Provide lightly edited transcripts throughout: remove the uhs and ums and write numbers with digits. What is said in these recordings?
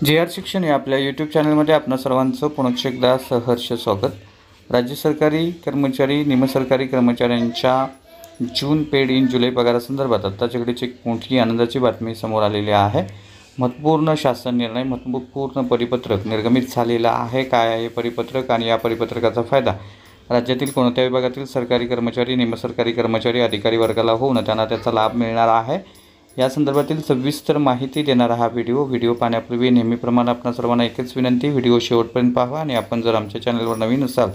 JR. शिक्षण या आपल्या यूट्यूब चॅनलमध्ये आपणा सर्वांचं पुनश्च एकदा सहर्ष स्वागत। राज्य सरकारी कर्मचारी निमसरकारी कर्मचाऱ्यांच्या जून पेड इन जुलै पगारासंदर्भात आत्ताच्या घडीची एक मोठी आनंदाची बातमी समोर आलेली आहे। महत्त्वपूर्ण शासन निर्णय, महत्त्वपूर्ण परिपत्रक निर्गमित झालेला आहे। काय आहे परिपत्रक आणि या परिपत्रकाचा फायदा राज्यातील कोणत्या विभागातील सरकारी कर्मचारी, निमसरकारी कर्मचारी, अधिकारी वर्गाला होऊन त्यांना त्याचा लाभ मिळणार आहे, या संदर्भातील सविस्तर माहिती देणारा हा व्हिडिओ पाहण्यापूर्वी नेहमीप्रमाणे आपणा सर्वांना एकच विनंती, व्हिडिओ शेवटपर्यंत पाहा आणि आपण जर आमच्या चॅनलवर नवीन असाल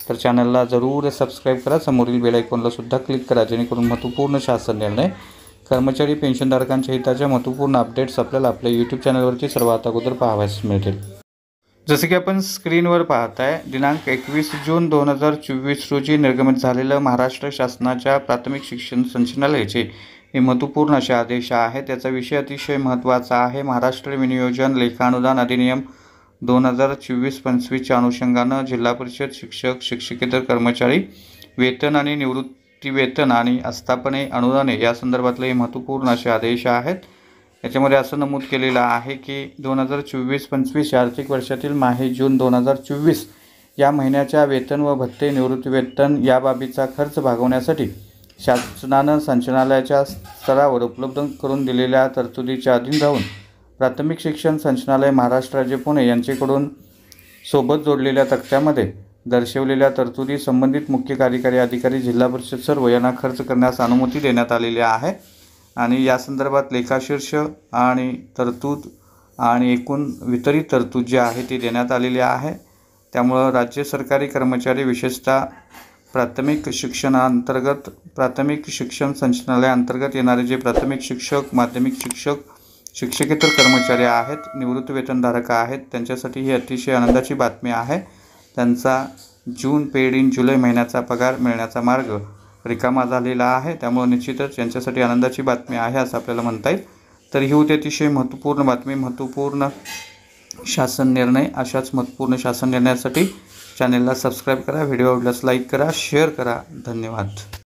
तर चॅनलला जरूर सबस्क्राइब करा। समोरील बेल आयकॉनला सुद्धा क्लिक करा, जेणेकरून महत्त्वपूर्ण शासन निर्णय, कर्मचारी पेन्शनधारकांच्या हिताच्या महत्त्वपूर्ण अपडेट्स आपल्याला आपल्या यूट्यूब चॅनलवरती सर्वात अगोदर पाहावयास मिळतील। जसे की आपण स्क्रीनवर पाहताय, दिनांक 21 जून 2024 रोजी निर्गमित झालेलं महाराष्ट्र शासनाच्या प्राथमिक शिक्षण संचालनालयाचे हे महत्त्वपूर्ण असे आदेश आहे। त्याचा विषय अतिशय महत्त्वाचा आहे। महाराष्ट्र विनियोजन लेखानुदान अधिनियम 2024-25 च्या अनुषंगाने जिल्हा परिषद शिक्षक, शिक्षकेतर कर्मचारी वेतन आणि निवृत्ती वेतन आणि आस्थापने अनुदाने या संदर्भातले हे महत्त्वपूर्ण असे आदेश आहेत। याच्यामध्ये असं नमूद केलेलं आहे की 2024-25 या आर्थिक वर्षातील माहे जून 2024 या महिन्याच्या वेतन व भत्ते, निवृत्ती वेतन या बाबीचा खर्च भागवण्यासाठी शासनानं संचालनालयाच्या स्तरावर उपलब्ध करून दिलेल्या तरतुदीच्या अधीन राहून प्राथमिक शिक्षण संचालनालय महाराष्ट्र राज्य पुणे यांच्याकडून सोबत जोडलेल्या तक्त्यामध्ये दर्शवलेल्या तरतुदी संबंधित मुख्य कार्यकारी अधिकारी, जिल्हा परिषद सर्व यांना खर्च करण्यास अनुमती देण्यात आलेली आहे। आणि या संदर्भात लेखाशीर्ष आणि तरतूद आणि एकूण वितरित तरतूद जी आहे ती देण्यात आलेली आहे। त्यामुळे राज्य सरकारी कर्मचारी विशेषतः प्राथमिक शिक्षणांतर्गत, प्राथमिक शिक्षण संचालनालयाअंतर्गत येणारे जे प्राथमिक शिक्षक, माध्यमिक शिक्षक, शिक्षकेतर कर्मचारी आहेत, निवृत्ती वेतनधारक आहेत, त्यांच्यासाठी ही अतिशय आनंदाची बातमी आहे। त्यांचा जून पेड इन जुलै महिन्याचा पगार मिळण्याचा मार्ग रिकामा झालेला आहे। त्यामुळे निश्चितच यांच्यासाठी आनंदाची बातमी आहे असं आपल्याला म्हणता येईल। तर ही होती अतिशय महत्त्वपूर्ण बातमी, महत्त्वपूर्ण शासन निर्णय। अशाच महत्त्वपूर्ण शासन निर्णयासाठी चॅनलला सबस्क्राइब करा, व्हिडिओ आवडल्यास लाईक करा, शेअर करा। धन्यवाद।